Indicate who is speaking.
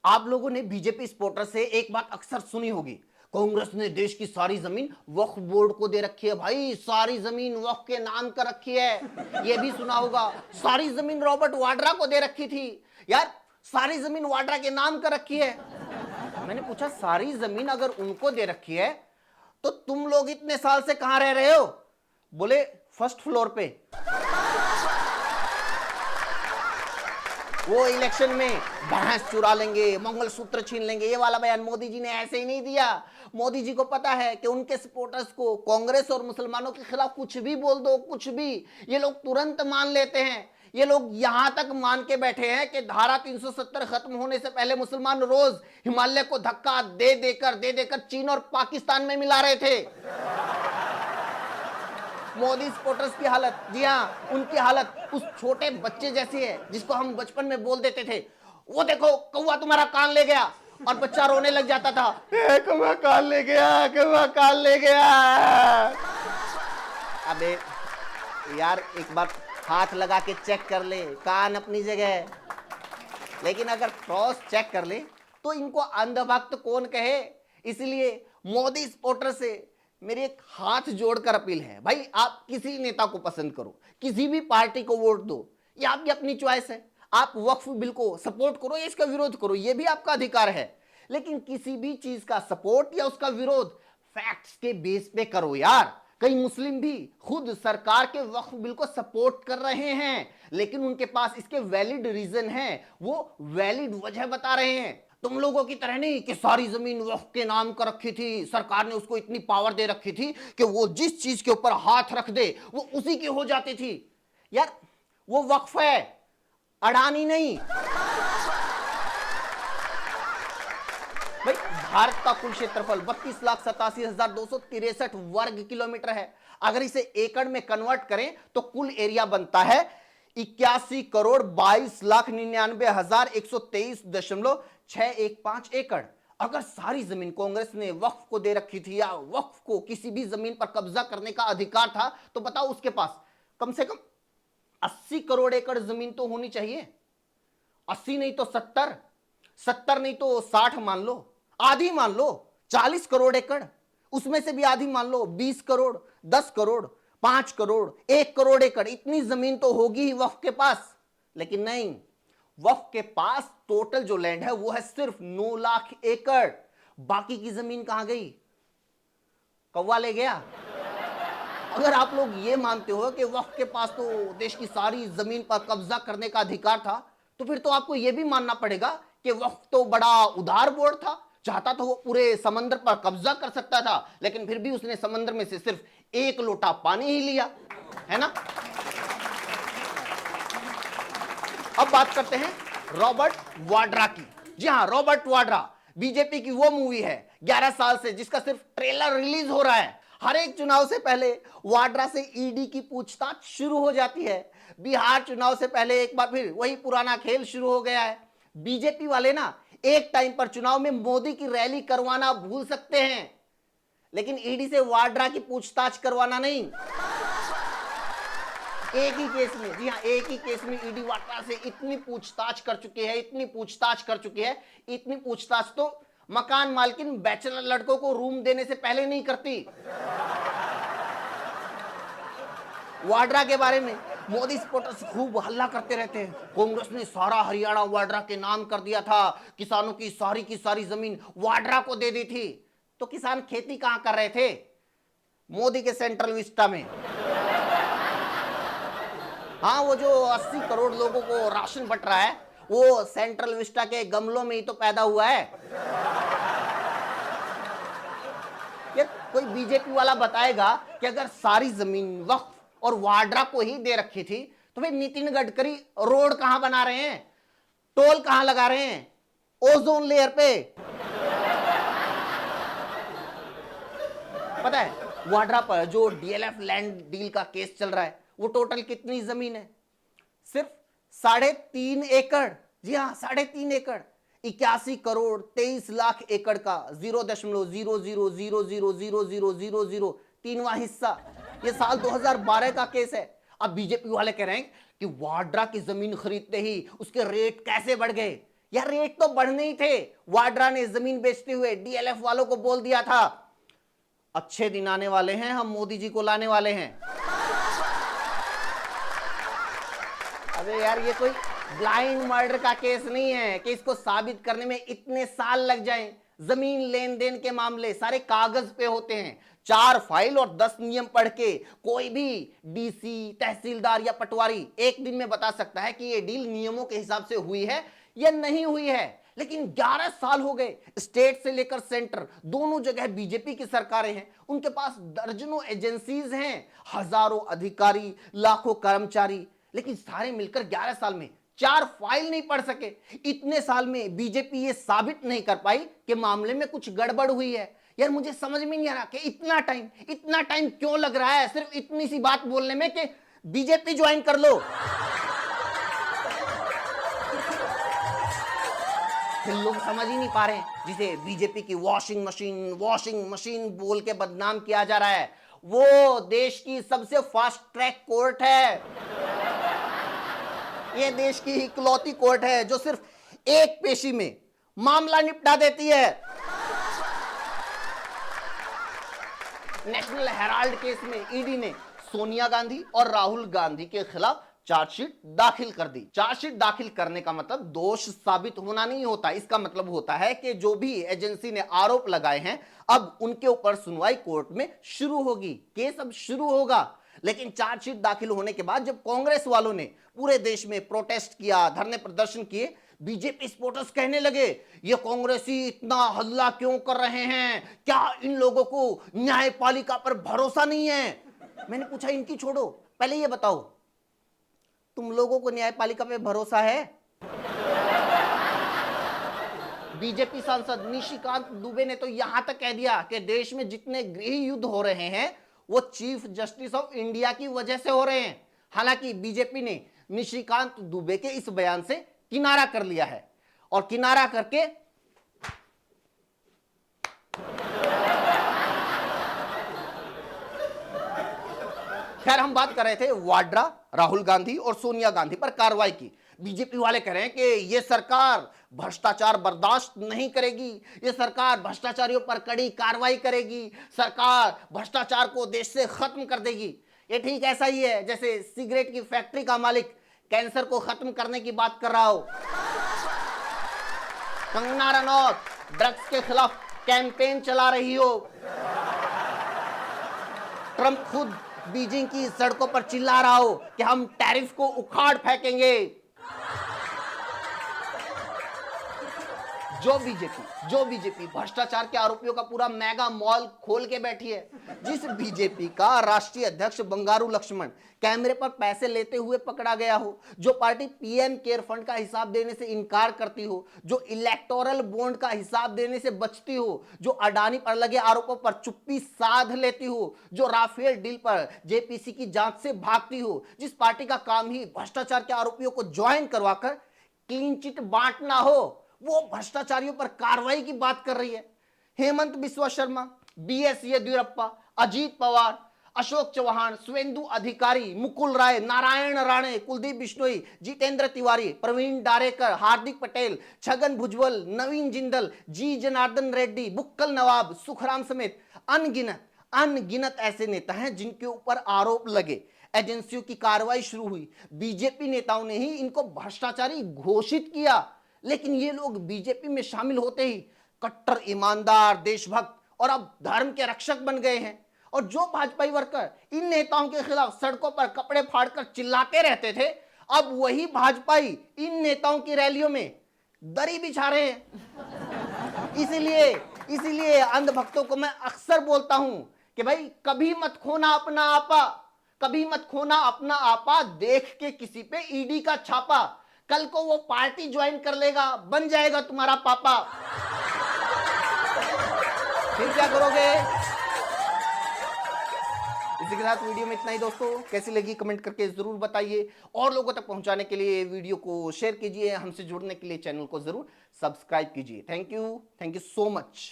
Speaker 1: आप लोगों ने बीजेपी सपोर्टर से एक बात अक्सर सुनी होगी, कांग्रेस ने देश की सारी जमीन वक्फ बोर्ड को दे रखी है। भाई सारी जमीन वक्फ के नाम कर रखी है। यह भी सुना होगा सारी जमीन रॉबर्ट वाड्रा को दे रखी थी। यार सारी जमीन वाड्रा के नाम कर रखी है। मैंने पूछा सारी जमीन अगर उनको दे रखी है तो तुम लोग इतने साल से कहां रह रहे हो? बोले फर्स्ट फ्लोर पे। वो इलेक्शन में भैंस चुरा लेंगे, मंगलसूत्र छीन लेंगे, ये वाला बयान मोदी जी ने ऐसे ही नहीं दिया। मोदी जी को पता है कि उनके सपोर्टर्स को कांग्रेस और मुसलमानों के खिलाफ कुछ भी बोल दो, कुछ भी, ये लोग तुरंत मान लेते हैं। ये लोग यहां तक मान के बैठे हैं कि धारा 370 खत्म होने से पहले मुसलमान रोज हिमालय को धक्का दे देकर चीन और पाकिस्तान में मिला रहे थे। मोदी सपोर्टर्स की हालत, जी हाँ, उनकी हालत उस छोटे बच्चे जैसी है जिसको हम बचपन में बोल देते थे, वो देखो कौवा तुम्हारा कान ले गया, और बच्चा रोने लग जाता था, कौवा कान ले गया, कौवा कान ले गया। अबे यार एक बार हाथ लगा के चेक कर ले, कान अपनी जगह है, लेकिन अगर क्रॉस चेक कर ले तो इनको अंधभक्त कौन कहे। इसलिए मोदी सपोर्टर से मेरी एक हाथ जोड़कर अपील है, भाई आप किसी नेता को पसंद करो, किसी भी पार्टी को वोट दो, ये आपकी अपनी चॉइस है। आप वक्फ बिल को सपोर्ट करो या इसका विरोध करो, ये भी आपका अधिकार है, लेकिन किसी भी चीज का सपोर्ट या उसका विरोध फैक्ट्स के बेस पे करो यार। कई मुस्लिम भी खुद सरकार के वक्फ बिल को सपोर्ट कर रहे हैं, लेकिन उनके पास इसके वैलिड रीजन है, वो वैलिड वजह बता रहे हैं। तुम लोगों की तरह नहीं कि सारी जमीन वक्फ के नाम कर रखी थी, सरकार ने उसको इतनी पावर दे रखी थी कि वो जिस चीज के ऊपर हाथ रख दे वो उसी की हो जाती थी। यार वो वक्फ है, अडानी नहीं। भाई भारत का कुल क्षेत्रफल 32,87,263 वर्ग किलोमीटर है। अगर इसे एकड़ में कन्वर्ट करें तो कुल एरिया बनता है 81,22,99,123.615 एकड़। अगर सारी जमीन कांग्रेस ने वक्फ को दे रखी थी या वक्फ को किसी भी जमीन पर कब्जा करने का अधिकार था, तो बताओ उसके पास कम से कम 80 करोड़ एकड़ जमीन तो होनी चाहिए। 80 नहीं तो 70, 70 नहीं तो 60 मान लो, आधी मान लो 40 करोड़ एकड़, उसमें से भी आधी मान लो 20 करोड़, 10 करोड़, 5 करोड़, 1 करोड़ एकड़, इतनी जमीन तो होगी ही वक्फ के पास। लेकिन नहीं, वक्फ के पास टोटल जो लैंड है वो है सिर्फ 9 लाख एकड़। बाकी की जमीन कहां गई? कौवा ले गया। अगर आप लोग ये मानते हो कि वक्फ के पास तो देश की सारी जमीन पर कब्जा करने का अधिकार था, तो फिर तो आपको यह भी मानना पड़ेगा कि वक्फ तो बड़ा उदार बोर्ड था, चाहता तो वो पूरे समंदर पर कब्जा कर सकता था, लेकिन फिर भी उसने समंदर में से सिर्फ 1 लोटा पानी ही लिया, है ना। अब बात करते हैं रॉबर्ट वाड्रा की। जी हां, रॉबर्ट वाड्रा बीजेपी की वो मूवी है 11 साल से जिसका सिर्फ ट्रेलर रिलीज हो रहा है। हर एक चुनाव से पहले वाड्रा से ईडी की पूछताछ शुरू हो जाती है। बिहार चुनाव से पहले एक बार फिर वही पुराना खेल शुरू हो गया है। बीजेपी वाले ना एक टाइम पर चुनाव में मोदी की रैली करवाना भूल सकते हैं, लेकिन ईडी से वाड्रा की पूछताछ करवाना नहीं। एक ही केस में, जी हां, एक ही केस में ईडी वाड्रा से इतनी पूछताछ कर चुकी है, इतनी पूछताछ तो मकान मालकिन बैचलर लड़कों को रूम देने से पहले नहीं करती। वाड्रा के बारे में मोदी सपोर्टर्स खूब हल्ला करते रहते हैं, कांग्रेस ने सारा हरियाणा वाड्रा के नाम कर दिया था, किसानों की सारी जमीन वाड्रा को दे दी थी। तो किसान खेती कहां कर रहे थे? मोदी के सेंट्रल विस्टा में। हाँ, वो जो 80 करोड़ लोगों को राशन बंट रहा है वो सेंट्रल विस्टा के गमलों में ही तो पैदा हुआ है। ये कोई बीजेपी वाला बताएगा कि अगर सारी जमीन वक्फ और वाड्रा को ही दे रखी थी तो फिर नितिन गडकरी रोड कहां बना रहे हैं, टोल कहां लगा रहे हैं, ओजोन लेयर पे। पता है वाड्रा पर जो डीएलएफ लैंड डील का केस चल रहा है वो टोटल कितनी जमीन है? सिर्फ 3.5 एकड़। जी हाँ, 3.5 एकड़, 81 करोड़ 23 लाख एकड़ का 0.000000003वां हिस्सा। ये साल 2012 का केस है। अब बीजेपी वाले कह रहे हैं कि वाड्रा की जमीन खरीदते ही उसके रेट कैसे बढ़ गए। यार रेट तो बढ़ने ही थे। वाड्रा ने जमीन बेचते हुए डीएलएफ वालों को बोल दिया था, अच्छे दिन आने वाले हैं, हम मोदी जी को लाने वाले हैं। अबे यार ये कोई ब्लाइंड मर्डर का केस नहीं है कि इसको साबित करने में इतने साल लग जाएं। जमीन लेन देन के मामले सारे कागज पे होते हैं। 4 फाइल और 10 नियम पढ़ के कोई भी डीसी, तहसीलदार या पटवारी एक दिन में बता सकता है कि ये डील नियमों के हिसाब से हुई है या नहीं हुई है। लेकिन 11 साल हो गए, स्टेट से लेकर सेंटर दोनों जगह बीजेपी की सरकारें हैं। उनके पास दर्जनों एजेंसीज हैं, हजारों अधिकारी, लाखों कर्मचारी, लेकिन सारे मिलकर 11 साल में 4 फाइल नहीं पढ़ सके। इतने साल में बीजेपी ये साबित नहीं कर पाई कि मामले में कुछ गड़बड़ हुई है। यार मुझे समझ में नहीं आ रहा कि इतना टाइम क्यों लग रहा है सिर्फ इतनी सी बात बोलने में कि बीजेपी ज्वाइन कर लो। फिर लोग समझ ही नहीं पा रहे, जिसे बीजेपी की वॉशिंग मशीन बोल के बदनाम किया जा रहा है, वो देश की सबसे फास्ट ट्रैक कोर्ट है। ये देश की इकलौती कोर्ट है जो सिर्फ एक पेशी में मामला निपटा देती है। नेशनल हेराल्ड केस में ईडी ने सोनिया गांधी और राहुल गांधी के खिलाफ चार्जशीट दाखिल कर दी। चार्जशीट दाखिल करने का मतलब दोष साबित होना नहीं होता, इसका मतलब होता है कि जो भी एजेंसी ने आरोप लगाए हैं अब उनके ऊपर सुनवाई कोर्ट में शुरू होगी, केस अब शुरू होगा। लेकिन चार्जशीट दाखिल होने के बाद जब कांग्रेस वालों ने पूरे देश में प्रोटेस्ट किया, धरने प्रदर्शन किए, बीजेपी सपोर्टर्स कहने लगे ये कांग्रेसी इतना हल्ला क्यों कर रहे हैं, क्या इन लोगों को न्यायपालिका पर भरोसा नहीं है। मैंने पूछा इनकी छोड़ो, पहले ये बताओ तुम लोगों को न्यायपालिका पे भरोसा है? बीजेपी सांसद निशिकांत दुबे ने तो यहां तक कह दिया कि देश में जितने गृह युद्ध हो रहे हैं वो चीफ जस्टिस ऑफ इंडिया की वजह से हो रहे हैं। हालांकि बीजेपी ने निशिकांत दुबे के इस बयान से किनारा कर लिया है और किनारा करके खैर हम बात कर रहे थे वाड्रा, राहुल गांधी और सोनिया गांधी पर कार्रवाई की। बीजेपी वाले कह रहे हैं कि ये सरकार भ्रष्टाचार बर्दाश्त नहीं करेगी, ये सरकार भ्रष्टाचारियों पर कड़ी कार्रवाई करेगी, सरकार भ्रष्टाचार को देश से खत्म कर देगी। ये ठीक ऐसा ही है जैसे सिगरेट की फैक्ट्री का मालिक कैंसर को खत्म करने की बात कर रहा हो। कंगना रनौत ड्रग्स के खिलाफ कैंपेन चला रही हो। ट्रंप खुद बीजिंग की सड़कों पर चिल्ला रहा हो कि हम टैरिफ को उखाड़ फेंकेंगे। जो बीजेपी भ्रष्टाचार के आरोपियों का पूरा मेगा मॉल खोल के बैठी है, जिस बीजेपी का राष्ट्रीय अध्यक्ष बंगारू लक्ष्मण कैमरे पर पैसे लेते हुए पकड़ा गया हो, जो पार्टी पीएम केयर फंड का हिसाब देने से इनकार करती हो, जो इलेक्टोरल बॉन्ड का हिसाब देने से बचती हो, जो अडानी पर लगे आरोपों पर चुप्पी साध लेती हो, जो राफेल डील पर जेपीसी की जांच से भागती हो, जिस पार्टी का काम ही भ्रष्टाचार के आरोपियों को ज्वाइन करवाकर क्लीन चिट बांटना हो, वो भ्रष्टाचारियों पर कार्रवाई की बात कर रही है। हेमंत बिस्वा शर्मा, बीएस येदियुरप्पा, अजीत पवार, अशोक चौहान, शुवेंदु अधिकारी, मुकुल राय, नारायण राणे, कुलदीप बिश्नोई, जितेंद्र तिवारी, प्रवीण डारेकर, हार्दिक पटेल, छगन भुजबल, नवीन जिंदल, जी जनार्दन रेड्डी, बुक्कल नवाब, सुखराम समेत अनगिनत ऐसे नेता हैं जिनके ऊपर आरोप लगे। एजेंसियों की कार्रवाई शुरू हुई, बीजेपी नेताओं ने ही इनको भ्रष्टाचारी घोषित किया। लेकिन ये लोग बीजेपी में शामिल होते ही कट्टर ईमानदार, देशभक्त और अब धर्म के रक्षक बन गए हैं। और जो भाजपाई वर्कर इन नेताओं के खिलाफ सड़कों पर कपड़े फाड़कर चिल्लाते रहते थे, अब वही भाजपाई इन नेताओं की रैलियों में दरी बिछा रहे हैं। इसीलिए अंधभक्तों को मैं अक्सर बोलता हूं कि भाई कभी मत खोना अपना आपा, कभी मत खोना अपना आपा, देख के किसी पे ईडी का छापा, कल को वो पार्टी ज्वाइन कर लेगा, बन जाएगा तुम्हारा पापा, फिर क्या करोगे? इसी के साथ वीडियो में इतना ही दोस्तों। कैसी लगी कमेंट करके जरूर बताइए और लोगों तक पहुंचाने के लिए वीडियो को शेयर कीजिए। हमसे जुड़ने के लिए चैनल को जरूर सब्सक्राइब कीजिए। Thank you so much.